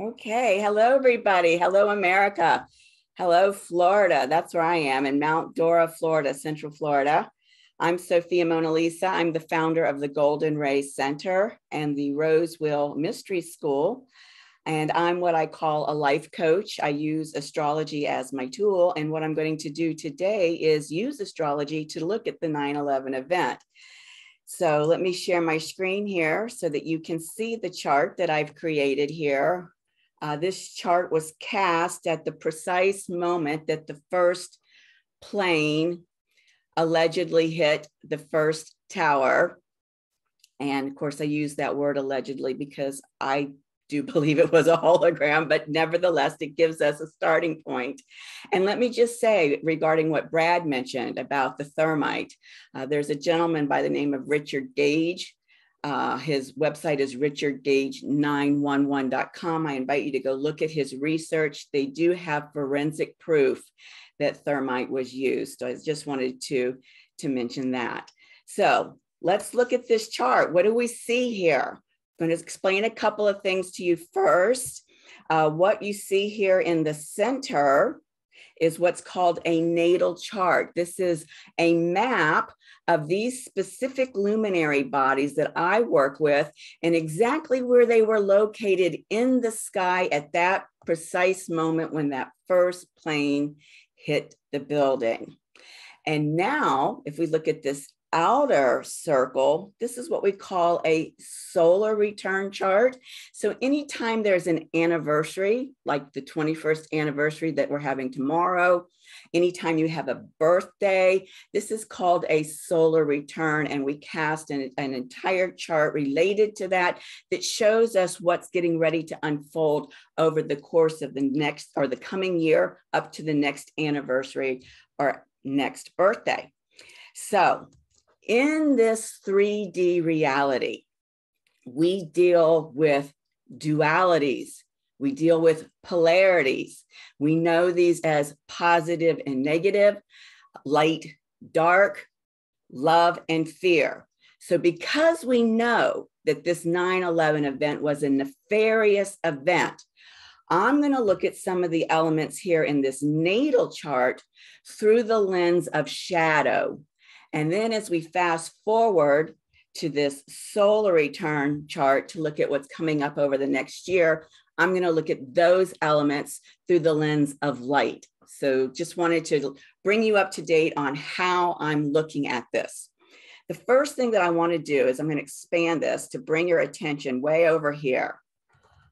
Okay. Hello, everybody. Hello, America. Hello, Florida. That's where I am in Mount Dora, Florida, Central Florida. I'm Sophia Mona Lisa. I'm the founder of the Golden Ray Center and the Rosewheel Mystery School. And I'm what I call a life coach. I use astrology as my tool. And what I'm going to do today is use astrology to look at the 9/11 event. So let me share my screen here so that you can see the chart that I've created here. This chart was cast at the precise moment that the first plane allegedly hit the first tower. And of course, I use that word allegedly because I do believe it was a hologram, but nevertheless, it gives us a starting point. And let me just say regarding what Brad mentioned about the thermite, there's a gentleman by the name of Richard Gage. His website is richardgage911.com. I invite you to go look at his research. They do have forensic proof that thermite was used. So I just wanted to mention that. So let's look at this chart. What do we see here? I'm going to explain a couple of things to you first. What you see here in the center is what's called a natal chart. This is a map of these specific luminary bodies that I work with and exactly where they were located in the sky at that precise moment when that first plane hit the building. And now, if we look at this outer circle, this is what we call a solar return chart. So anytime there's an anniversary, like the 21st anniversary that we're having tomorrow, anytime you have a birthday, this is called a solar return. And we cast an entire chart related to that shows us what's getting ready to unfold over the course of the next or the coming year up to the next anniversary or next birthday. So in this 3D reality, we deal with dualities. We deal with polarities. We know these as positive and negative, light, dark, love, and fear. So because we know that this 9/11 event was a nefarious event, I'm going to look at some of the elements here in this natal chart through the lens of shadow. And then as we fast forward to this solar return chart to look at what's coming up over the next year, I'm going to look at those elements through the lens of light. So just wanted to bring you up to date on how I'm looking at this. The first thing that I want to do is I'm going to expand this to bring your attention way over here.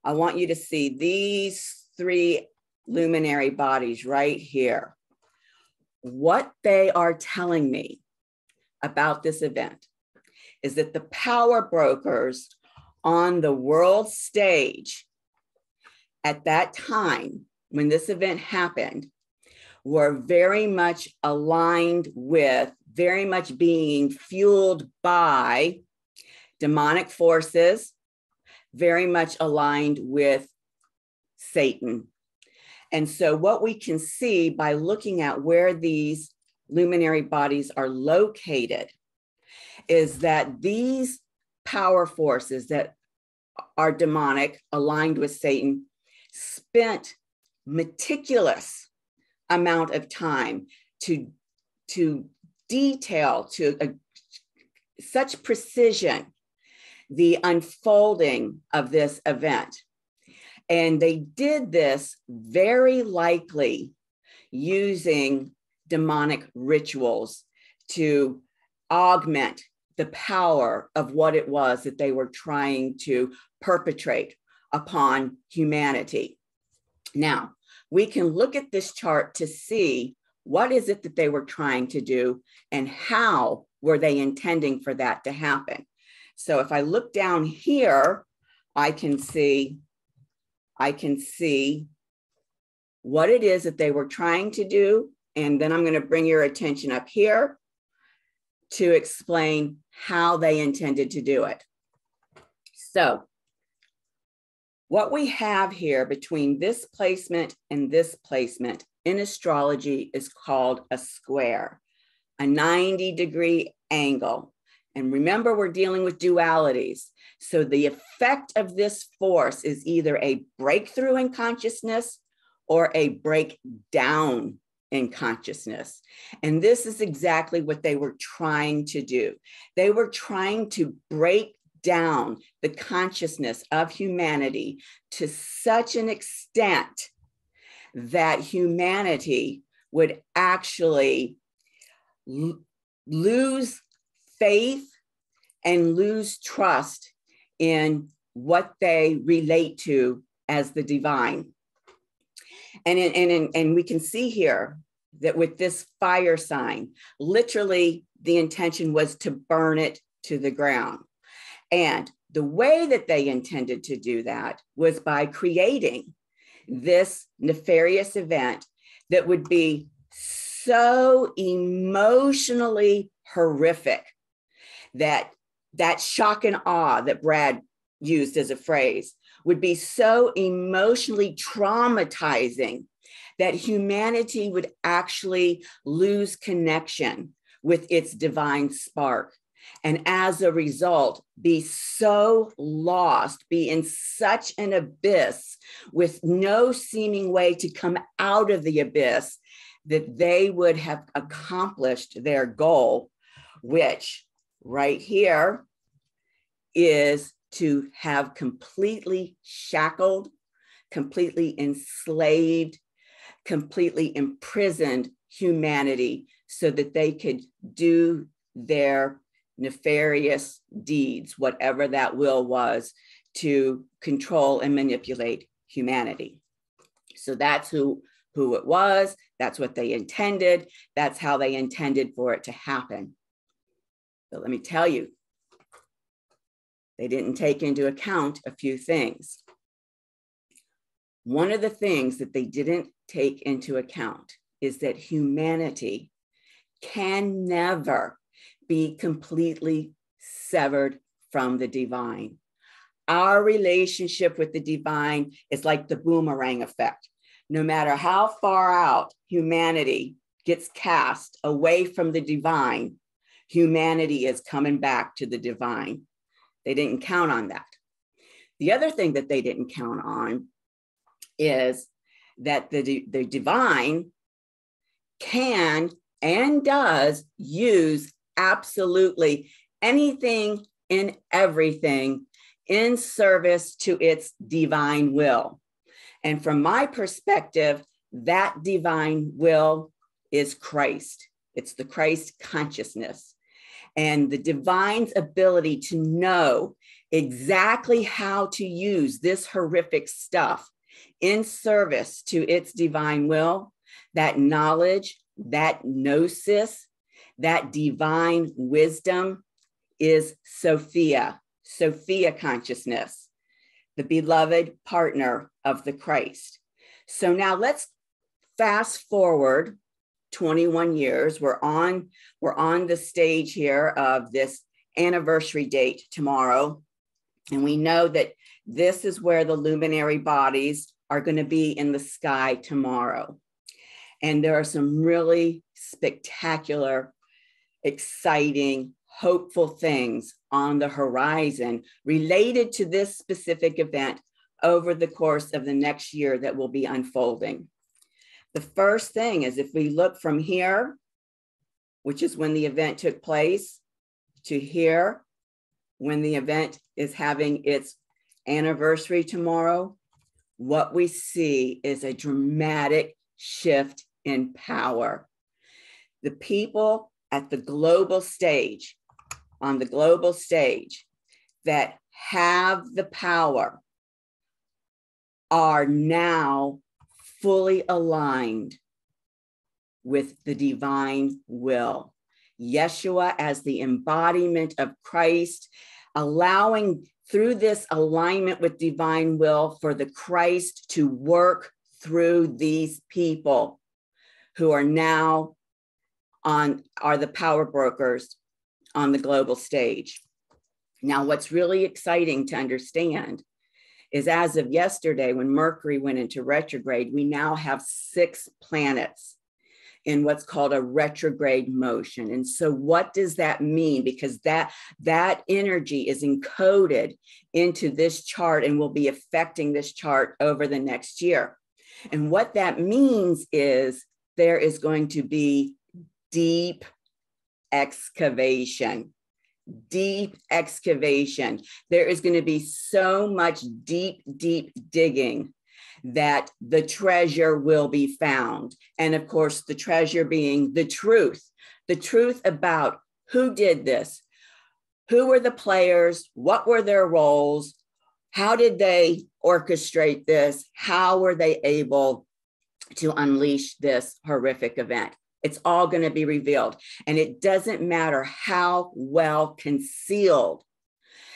I want you to see these three luminary bodies right here. What they are telling me about this event is that the power brokers on the world stage at that time when this event happened were very much aligned with, very much being fueled by demonic forces, very much aligned with Satan. And so what we can see by looking at where these luminary bodies are located is that these power forces that are demonic, aligned with Satan, spent meticulous amount of time to detail to such precision the unfolding of this event. And they did this very likely using demonic rituals to augment the power of what it was that they were trying to perpetrate upon humanity. Now, we can look at this chart to see what is it that they were trying to do and how were they intending for that to happen. So if I look down here, I can see what it is that they were trying to do. And then I'm going to bring your attention up here to explain how they intended to do it. So what we have here between this placement and this placement in astrology is called a square, a 90-degree angle. And remember, we're dealing with dualities. So the effect of this force is either a breakthrough in consciousness or a breakdown in consciousness. And this is exactly what they were trying to do. They were trying to break down the consciousness of humanity to such an extent that humanity would actually lose faith and lose trust in what they relate to as the divine. And we can see here that with this fire sign, literally the intention was to burn it to the ground. And the way that they intended to do that was by creating this nefarious event that would be so emotionally horrific that shock and awe that Brad used as a phrase would be so emotionally traumatizing that humanity would actually lose connection with its divine spark. And as a result, be so lost, be in such an abyss with no seeming way to come out of the abyss that they would have accomplished their goal, which right here is to have completely shackled, completely enslaved, completely imprisoned humanity so that they could do their nefarious deeds, whatever that will was, to control and manipulate humanity. So that's who it was. That's what they intended. That's how they intended for it to happen. But let me tell you, they didn't take into account a few things. One of the things that they didn't take into account is that humanity can never be completely severed from the divine. Our relationship with the divine is like the boomerang effect. No matter how far out humanity gets cast away from the divine, humanity is coming back to the divine. They didn't count on that. The other thing that they didn't count on is that the divine can and does use absolutely anything and everything in service to its divine will. And from my perspective, that divine will is Christ. It's the Christ consciousness. And the divine's ability to know exactly how to use this horrific stuff in service to its divine will, that knowledge, that gnosis, that divine wisdom is Sophia consciousness, the beloved partner of the Christ. So now let's fast forward 21 years. We're on the stage here of this anniversary date tomorrow. And we know that this is where the luminary bodies are going to be in the sky tomorrow. And there are some really spectacular, exciting, hopeful things on the horizon related to this specific event over the course of the next year that will be unfolding. The first thing is, if we look from here, which is when the event took place, to here, when the event is having its anniversary tomorrow, what we see is a dramatic shift in power. The people at the global stage, on the global stage, that have the power are now fully aligned with the divine will. Yeshua as the embodiment of Christ, allowing through this alignment with divine will for the Christ to work through these people who are now are the power brokers on the global stage. Now, what's really exciting to understand is, as of yesterday, when Mercury went into retrograde, we now have 6 planets in what's called a retrograde motion. And so what does that mean? Because that energy is encoded into this chart and will be affecting this chart over the next year. And what that means is there is going to be deep excavation. Deep excavation. There is going to be so much deep digging that the treasure will be found. And of course, the treasure being the truth about who did this, who were the players, what were their roles, how did they orchestrate this, how were they able to unleash this horrific event. It's all going to be revealed. And it doesn't matter how well concealed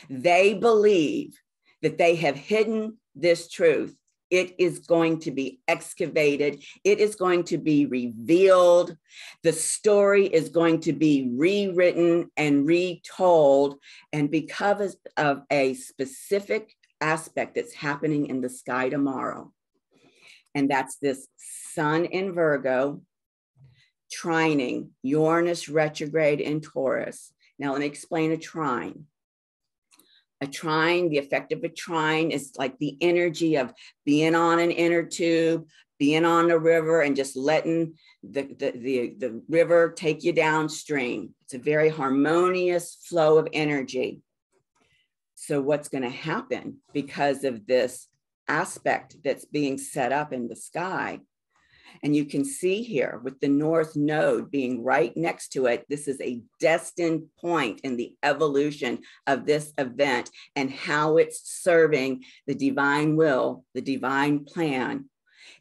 they believe that they have hidden this truth. It is going to be excavated. It is going to be revealed. The story is going to be rewritten and retold. And because of a specific aspect that's happening in the sky tomorrow, and that's this sun in Virgo, trining Uranus retrograde in Taurus. Now, let me explain a trine. A trine, the effect of a trine is like the energy of being on an inner tube, being on the river, and just letting the river take you downstream. It's a very harmonious flow of energy. So what's going to happen because of this aspect that's being set up in the sky? And you can see here with the North Node being right next to it, this is a destined point in the evolution of this event and how it's serving the divine will, the divine plan,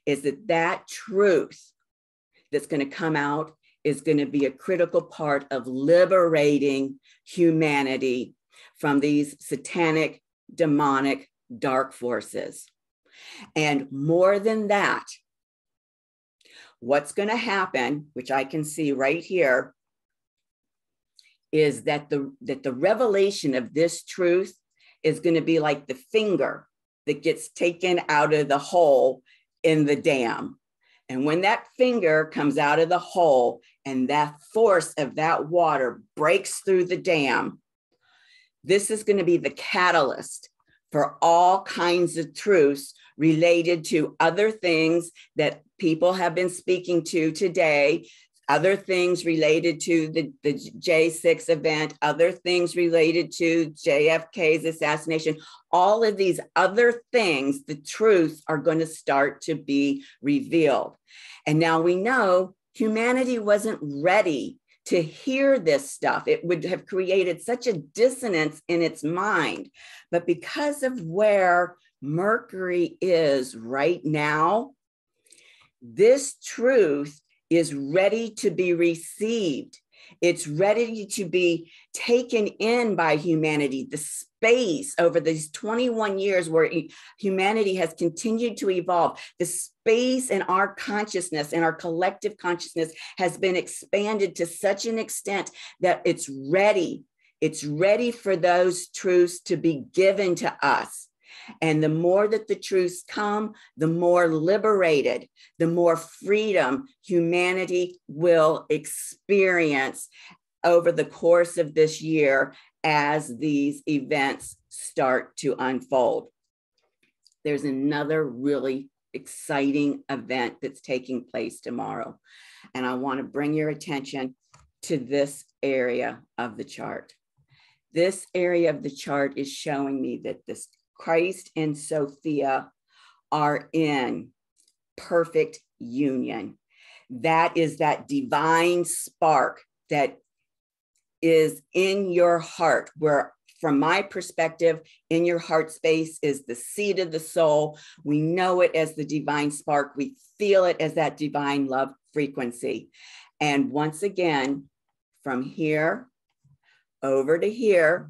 is that truth that's going to come out is going to be a critical part of liberating humanity from these satanic, demonic, dark forces. And more than that, what's going to happen, which I can see right here, is that the revelation of this truth is going to be like the finger that gets taken out of the hole in the dam. And when that finger comes out of the hole and that force of that water breaks through the dam, this is going to be the catalyst for all kinds of truths related to other things that people have been speaking to today, other things related to the J6 event, other things related to JFK's assassination. All of these other things, the truths are going to start to be revealed. And now we know humanity wasn't ready to hear this stuff. It would have created such a dissonance in its mind. But because of where Mercury is right now, this truth is ready to be received. It's ready to be taken in by humanity. The space over these 21 years where humanity has continued to evolve, the space in our consciousness, in our collective consciousness, has been expanded to such an extent that it's ready. It's ready for those truths to be given to us. And the more that the truths come, the more liberated, the more freedom humanity will experience over the course of this year as these events start to unfold. There's another really exciting event that's taking place tomorrow. And I want to bring your attention to this area of the chart. This area of the chart is showing me that this Christ and Sophia are in perfect union. That is that divine spark that is in your heart, where from my perspective, in your heart space is the seed of the soul. We know it as the divine spark. We feel it as that divine love frequency. And once again, from here over to here,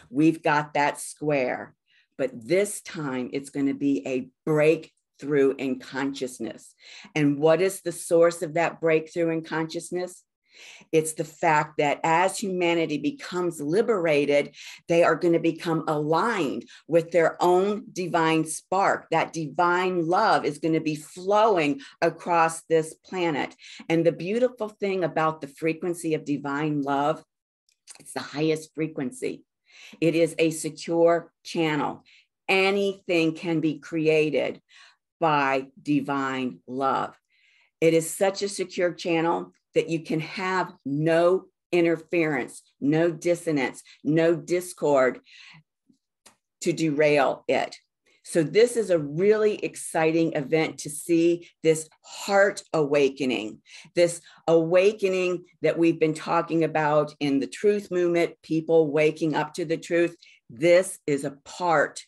we've got that square. But this time it's going to be a breakthrough in consciousness. And what is the source of that breakthrough in consciousness? It's the fact that as humanity becomes liberated, they are going to become aligned with their own divine spark. That divine love is going to be flowing across this planet. And the beautiful thing about the frequency of divine love, it's the highest frequency. It is a secure channel. Anything can be created by divine love. It is such a secure channel that you can have no interference, no dissonance, no discord to derail it. So this is a really exciting event to see this heart awakening, this awakening that we've been talking about in the truth movement, people waking up to the truth. This is a part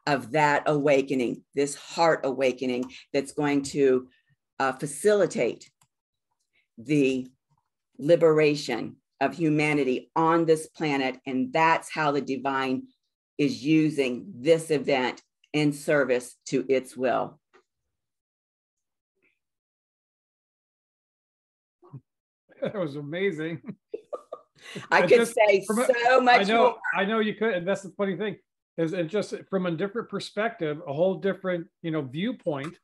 of that awakening, this heart awakening that's going to facilitate the liberation of humanity on this planet. And that's how the divine is using this event in service to its will. That was amazing. I could say so much more. I know you could, and that's the funny thing, is it just from a different perspective, a whole different, viewpoint,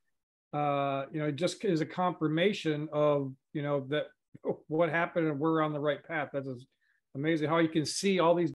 it just is a confirmation of, that what happened and we're on the right path. That is amazing how you can see all these